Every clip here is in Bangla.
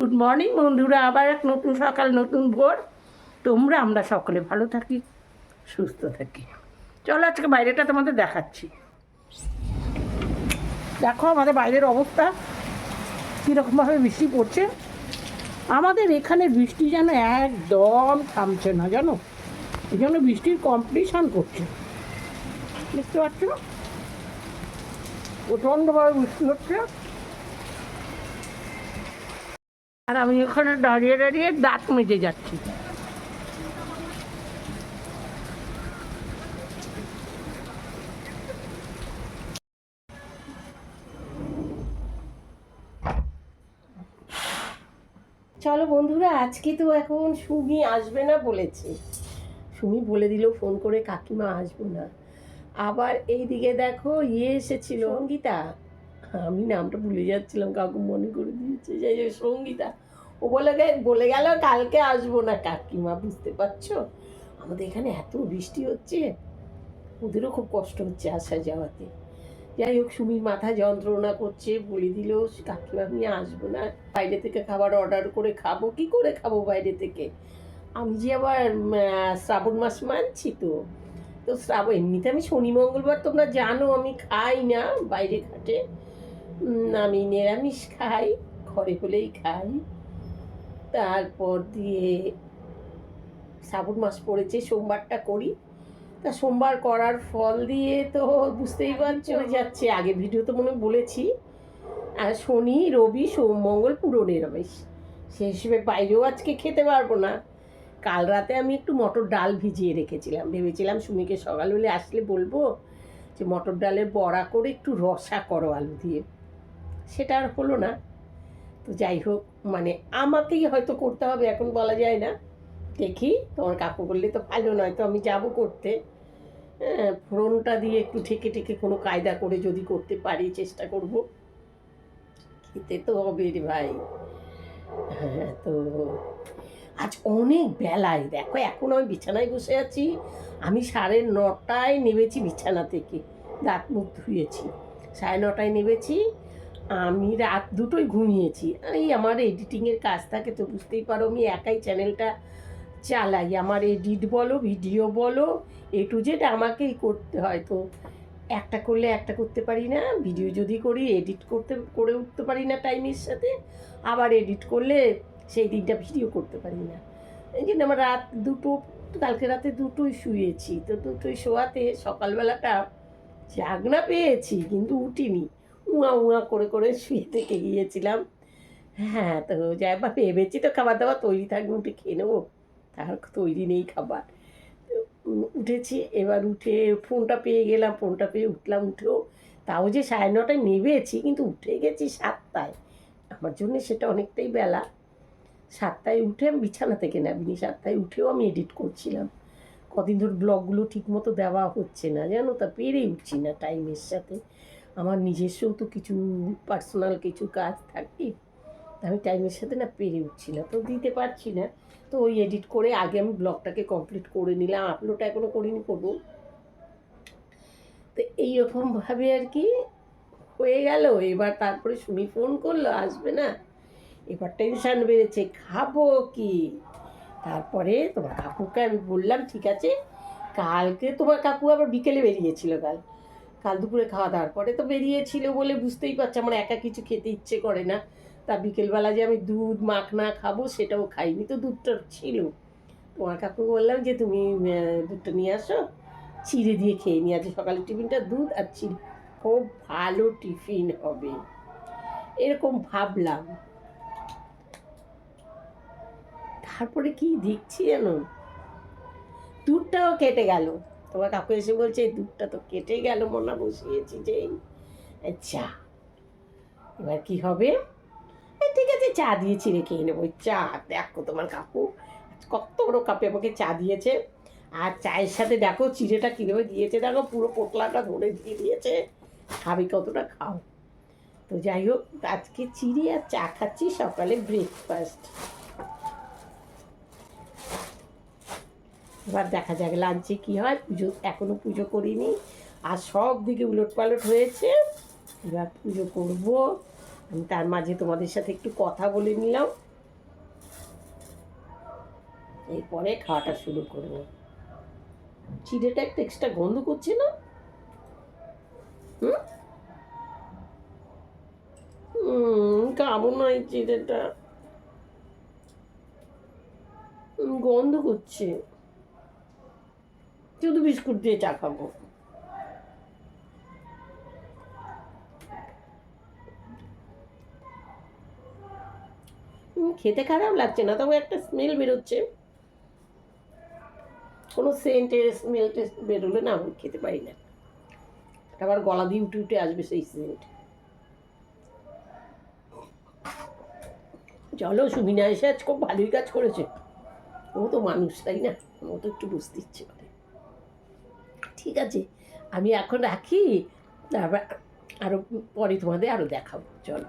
গুড মর্নিং বন্ধুরা, আবার এক নতুন সকাল, নতুন ভোর। আমরা সকলে ভালো থাকি, সুস্থ থাকি। চলো আজকে বাইরেটা তোমাদের দেখাচ্ছি। দেখো আমাদের বাইরের অবস্থা কীরকমভাবে বৃষ্টি পড়ছে। আমাদের এখানে বৃষ্টি যেন একদম থামছে না, জানো। এই জন্য বৃষ্টির কম্পিটিশান করছে, দেখতে পাচ্ছ। প্রচণ্ডভাবে বৃষ্টি হচ্ছে, আর আমি ওখানে দাঁড়িয়ে দাঁড়িয়ে দাঁত মেজে যাচ্ছি। চলো বন্ধুরা, আজকে তো এখন সুমি আসবে না বলেছে। সুমি বলে দিল ফোন করে কাকিমা আসবো না। আবার এইদিকে দেখো এসেছিল সঙ্গীতা, আমি নামটা ভুলে যাচ্ছিলাম, কাকু মনে করে দিয়েছে যে সঙ্গীতা। ও বলে গেল কালকে আসবো না কাকিমা। বুঝতে পারছো আমাদের এখানে এত বৃষ্টি হচ্ছে, ওদেরও খুব কষ্ট হচ্ছে আসা যাওয়াতে। যাই হোক, সুমির মাথা যন্ত্রণা করছে, বলে দিল কাকিমা আমি আসবো না। বাইরে থেকে খাবার অর্ডার করে খাবো, কি করে খাবো বাইরে থেকে? আমি যে আবার শ্রাবণ মাস মানছি, তো শ্রাবণ এমনিতে আমি শনি মঙ্গলবার তোমরা জানো আমি খাই না বাইরে ঘাটে। আমি নিরামিষ খাই, ঘরে হলেই খাই। তারপর দিয়ে শ্রাবণ মাস পড়েছে, সোমবারটা করি। তা সোমবার করার ফল দিয়ে তো বুঝতেই পারছো যাচ্ছে, আগে ভিডিও তো মনে বলেছি। আর শনি রবি সোম মঙ্গল পুরো নিরামিষ, সেই হিসেবে বাইরেও আজকে খেতে পারবো না। কাল রাতে আমি একটু মটর ডাল ভিজিয়ে রেখেছিলাম, ভেবেছিলাম সুমিকে সকাল হলে আসলে বলবো যে মটর ডালের বড়া করে একটু রসা করো আলু দিয়ে। সেটা আর হলো না। তো যাই হোক, মানে আমাকেই হয়তো করতে হবে, এখন বলা যায় না। দেখি, তোমার কাকু বললে তো ভালো নয়, তো আমি যাব করতে। ফোড়নটা দিয়ে একটু ঠেকে ঠেকে কোনো কায়দা করে যদি করতে পারি চেষ্টা করব। খেতে তো হবে রে ভাই। হ্যাঁ, তো আজ অনেক বেলায় দেখো, এখন আমি বিছানায় বসে আছি। আমি 9:30 নেমেছি বিছানা থেকে, দাঁত মুখ ধুয়েছি। 9:30 নেমেছি, আমি রাত 2টোয় ঘুমিয়েছি। এই আমার এডিটিংয়ের কাজ থাকে তো, বুঝতেই পারো আমি একাই চ্যানেলটা চালাই। আমার এডিট বলো, ভিডিও বলো, A to Z আমাকেই করতে হয়। তো একটা করলে একটা করতে পারি না, ভিডিও যদি করি এডিট করে উঠতে পারি না টাইমের সাথে, আবার এডিট করলে সেই দিনটা ভিডিও করতে পারি না। এই জন্য আমার রাত 2টো, কালকে রাতে 2টোয় শুয়েছি। তো 2টোয় শোয়াতে সকালবেলাটা জাগনা পেয়েছি কিন্তু উঠিনি, উঁয়া উঁয়া করে করে শুয়ে থেকে গিয়েছিলাম। হ্যাঁ, তো যাই বা ভেবেছি তো খাবার দাবার তৈরি থাকবে, উঠে খেয়ে নেবো। তার তৈরি নেই খাবার। উঠেছি, এবার উঠে ফোনটা পেয়ে গেলাম, ফোনটা পেয়ে উঠলাম। উঠেও তাও যে 9:30 নেমেছি, কিন্তু উঠে গেছি 7টায়। আমার জন্য সেটা অনেকটাই বেলা। 7টায় উঠে আমি বিছানা থেকে নামিনি, 7টায় উঠেও আমি এডিট করছিলাম। কদিন ধরে ব্লগগুলো ঠিকমতো দেওয়া হচ্ছে না, জানো, তা পেরে উঠছি না টাইমের সাথে। আমার নিজস্বও তো কিছু পার্সোনাল কিছু কাজ থাকে, আমি টাইমের সাথে না পেরে উঠছি না, তো দিতে পারছি না। তো ওই এডিট করে আগে আমি ব্লগটাকে কমপ্লিট করে নিলাম, আপলোড এখনও করিনি, করবো। তো এইরকমভাবে আর কি হয়ে গেল। এবার তারপরে সুমি ফোন করলো, আসবে না। এবার টেনশান বেড়েছে, খাবো কি। তারপরে তোমার কাকুকে আমি বললাম ঠিক আছে, কালকে তোমার কাকু আবার বিকেলে বেরিয়েছিল, কাল দুপুরে খাওয়া দাওয়ার পরে তো বেরিয়েছিল বলে বুঝতেই পারছি আমার একা কিছু খেতে ইচ্ছে করে না। তা বিকেলবেলা যে আমি দুধ মাখনা খাবো সেটাও খাইনি, তো দুধটা ছিল। তোমার কাকু বললাম যে তুমি দুধটা নিয়ে আসো, চিড়ে দিয়ে খেয়ে নিয়ে আছে সকালের টিফিনটা, দুধ আর চিড়ে, খুব ভালো টিফিন হবে এরকম ভাবলাম। তারপরে কি দেখছি জানো, দুধটাও কেটে গেল। তোমার কাকু এসে বলছে দুধটা তো কেটে গেল, মনে বসিয়েছি যে। আচ্ছা, এবার কি হবে? ঠিক আছে, চা দিয়েছি রেখে নেবো। চা দেখো তোমার কাকু কত বড় কাপে আমাকে চা দিয়েছে, আর চায়ের সাথে দেখো চিড়েটা কীভাবে দিয়েছে, দেখো পুরো পোটলাটা ধরে দিয়ে দিয়েছে। খাবে কতটা খাও। তো যাই হোক, আজকে চিড়ে আর চা খাচ্ছি সকালে ব্রেকফাস্ট। এবার দেখা যাক লাঞ্চে কী হয়। পুজো এখনও পুজো করিনি, আর সব দিকে উলট পালট হয়েছে। এবার পুজো করবো। আমি তার মাঝে তোমাদের সাথে একটু কথা বলে নিলাম। এরপরে খাওয়াটা শুরু করবো। চিড়েটা একটা এক্সট্রা গন্ধ করছে না? খাবো না এই চিড়েটা, গন্ধ করছে। শুধু বিস্কুট দিয়ে চা খাবো। খেতে খারাপ লাগছে না, তবে একটা স্মেল বেরোচ্ছে। কোনো সেন্টের স্মেল টেস্ট বেরোলে না আমি খেতে পারি না। আবার গলা দিয়ে উঠে উঠে আসবে সেই সেন্ট। চলো, সুমিনা এসে আজ খুব ভালোই কাজ করেছে। ও তো মানুষ, তাই না? ও তো একটু বুঝতে ইচ্ছে করে। ঠিক আছে, আমি এখন রাখি, তারপর আরো পরে তোমাদের আরো দেখাবো। চলো,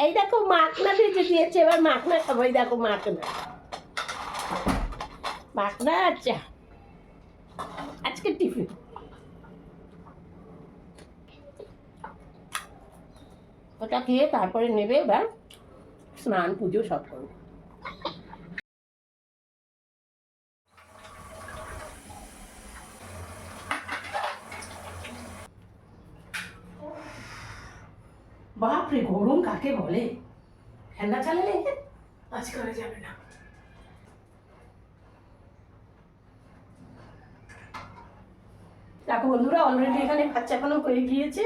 এই দেখো মাখনা ভেজে দিয়েছে, এবার মাখনা খাবো। এই দেখো মাখনা, মাখনা। আচ্ছা, আজকে টিফিন ওটা খেয়ে তারপরে নেবে এবার স্নান পুজো সব করবে। বাপরে, গরম কাকে বলে! ঠান্ডা চালালে আজ করা যাবে না। দেখো বন্ধুরা, অলরেডি এখানে ভাত চাপানো হয়ে গিয়েছে।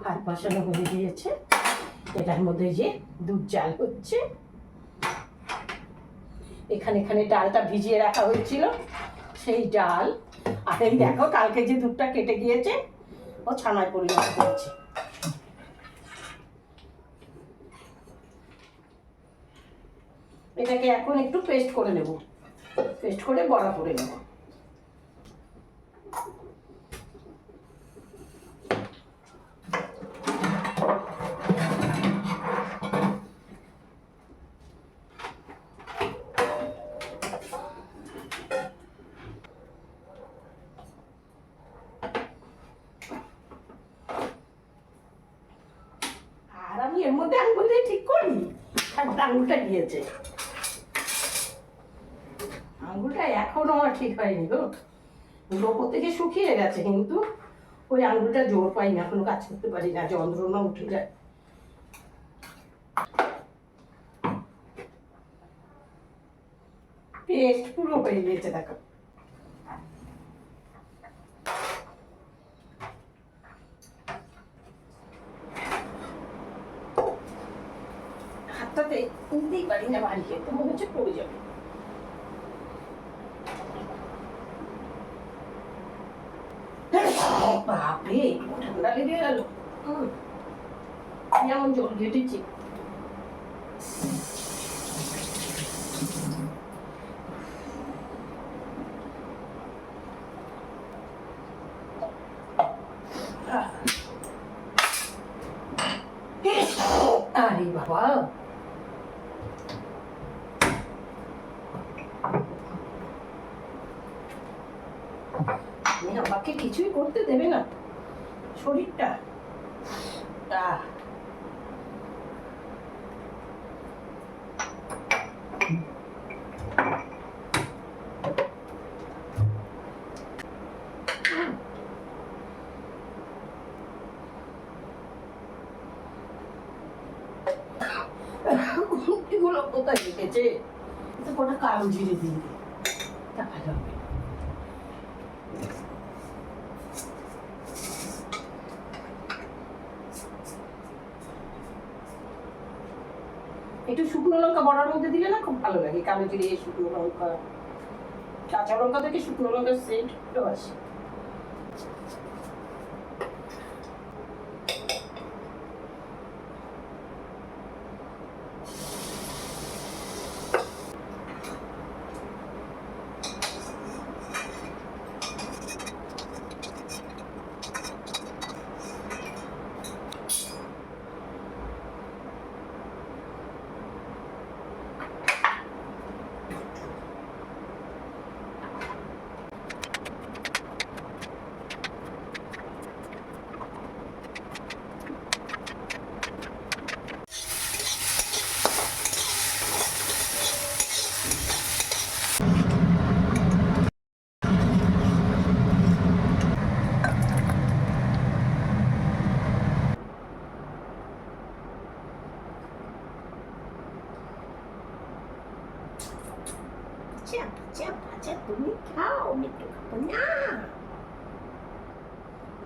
ভাত বসানো হয়ে গিয়েছে, এটার মধ্যে যে দুধ জাল হচ্ছে। এখানে ডালটা ভিজিয়ে রাখা হয়েছিল, সেই ডাল। আর এই দেখো কালকে যে দুধটা কেটে গিয়েছে, ও ছানায় পরিণত করেছে। এটাকে এখন একটু পেস্ট করে নেব, পেস্ট করে বড়া করে নেব। আর আমি এর মধ্যে আঙুল দিয়ে ঠিক করি, আঙুলটা গিয়েছে। আঙুলটা এখনো আমার ঠিক হয়নি গো, লোপর থেকে শুকিয়ে গেছে, কিন্তু ওই আঙুলটা জোর পাই না, এখনো কাজ করতে পারি না, যন্ত্রণা উঠে যায়। পেস্ট পুরো হয়ে গিয়েছে দেখো। হাতটাতে নিতেই পারি না, বাড়িতে তো মনে হচ্ছে পড়ে যাবে। বাপরে, ঠান্ডা লেগে গেল, যেমন জল ঘেটেছি। আরে বাবা, আমাকে কিছুই করতে দেবে না শরীরটা। এগুলো কোথায় রেখেছে? কটা কালো জিরে দিয়ে ভালো হবে। একটু শুকনো লঙ্কা বড়ার মধ্যে দিলে না খুব ভালো লাগে, কালো জিরে, শুকনো লঙ্কা, কাঁচা লঙ্কা থেকে শুকনো লঙ্কার সেন্টও আসে।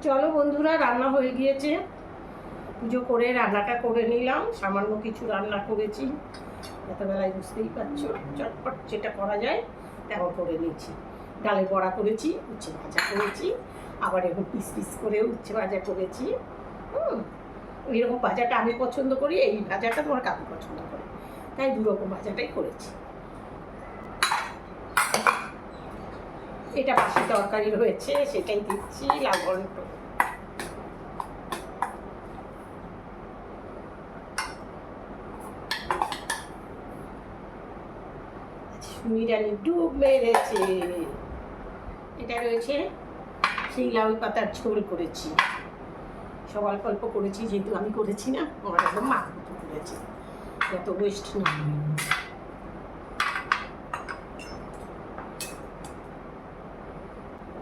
চলো বন্ধুরা, রান্না হয়ে গিয়েছে। পুজো করে রান্নাটা করে নিলাম, সামান্য কিছু রান্না করেছি। এতবেলায় বুঝতেই পারছো, চটপট যেটা করা যায় তেমন করে নিয়েছি। ডালের বড়া করেছি, উচ্ছে ভাজা করেছি, আবার এরকম পিস পিস করে উচ্ছে ভাজা করেছি। এরকম ভাজাটা আমি পছন্দ করি, এই ভাজাটা তোমার কাকু পছন্দ করে, তাই দুরকম ভাজাটাই করেছি। এটা বাসি তরকারি রয়েছে, সেটাই দিচ্ছি। লাউ ঘন্ট, সুমিরানি ডুব মেরেছে। এটা রয়েছে সেই লাউ পাতার ঝোল করেছি, সব অল্প অল্প করেছি, যেহেতু আমি করেছি না, আমার একদম মা মতো করেছি, যত ওয়েস্ট না।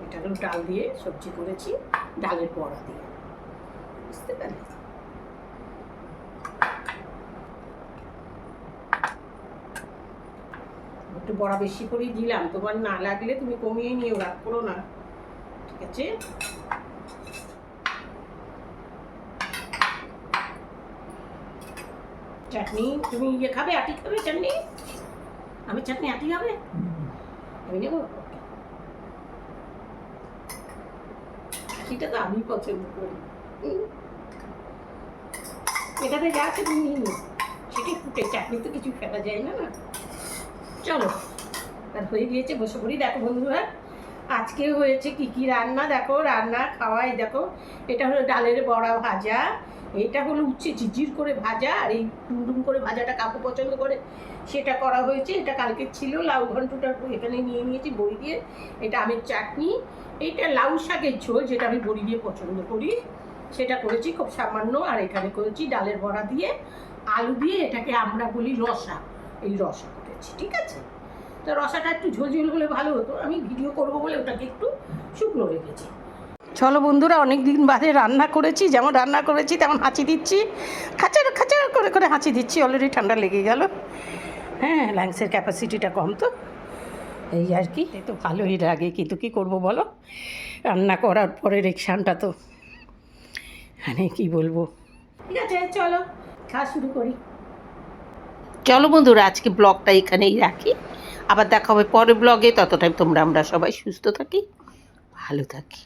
এটা হলো ডাল দিয়ে সবজি করেছি, ডালের বড়া দিয়ে, বুঝতে পারলে? একটু বড়া বেশি করেই দিলাম, তোমার না লাগলে তুমি কমিয়ে নিও, রাগ করো না, ঠিক আছে? চাটনি তুমি ইয়ে খাবে, আটি খাবে চাটনি? আমি চাটনি আটি খাবে, আমি নেবো। আটিটা তো আমি পছন্দ করি, এটাতে যা আছে তুমি নিয়ে নিও, সেটাই ফুটে, চাটনি তো কিছু ফেলা যায় না। চলো, আর হয়ে গিয়েছে, বসে পড়ি। দেখো বন্ধুরা, আজকে হয়েছে কি কি রান্না, দেখো রান্না খাওয়াই, দেখো এটা হলো ডালের বড়া ভাজা, এটা হলো উচ্ছে ঝিরঝির করে ভাজা, আর এই ডুমডুম করে ভাজাটা কাকু পছন্দ করে, সেটা করা হয়েছে। এটা কালকে ছিল, লাউ ঘন্টটা এখানে নিয়ে নিয়েছি বড়ি দিয়ে। এটা আমের চাটনি, এইটা লাউ শাকের ঝোল, যেটা আমি বড়ি দিয়ে পছন্দ করি, সেটা করেছি খুব সামান্য। আর এখানে করেছি ডালের বড়া দিয়ে আলু দিয়ে, এটাকে আমরা বলি রসা, এই রসা করেছি, ঠিক আছে? তো রসাটা একটু ঝোল হলে ভালো হতো, আমি ভিডিও করবো বলে ওটাকে একটু শুকনো রেখেছি। চলো বন্ধুরা, অনেক দিন বাদে রান্না করেছি, যেমন রান্না করেছি তেমন হাঁচি দিচ্ছি, খাচার খাচার করে করে হাঁচি দিচ্ছি, অলরেডি ঠান্ডা লেগে গেল। হ্যাঁ, লাংসের ক্যাপাসিটিটা কম, তো এই আর কি, তো ভালোই লাগে, কিন্তু কী করবো বলো, রান্না করার পরে রিকশানটা তো মানে কী বলবো। ঠিক আছে, চলো খাওয়া শুরু করি। চলো বন্ধুরা, আজকে ব্লগটা এখানেই রাখি, আবার দেখা হবে পরের ব্লগে। ততটাই আমরা সবাই সুস্থ থাকি, ভালো থাকি।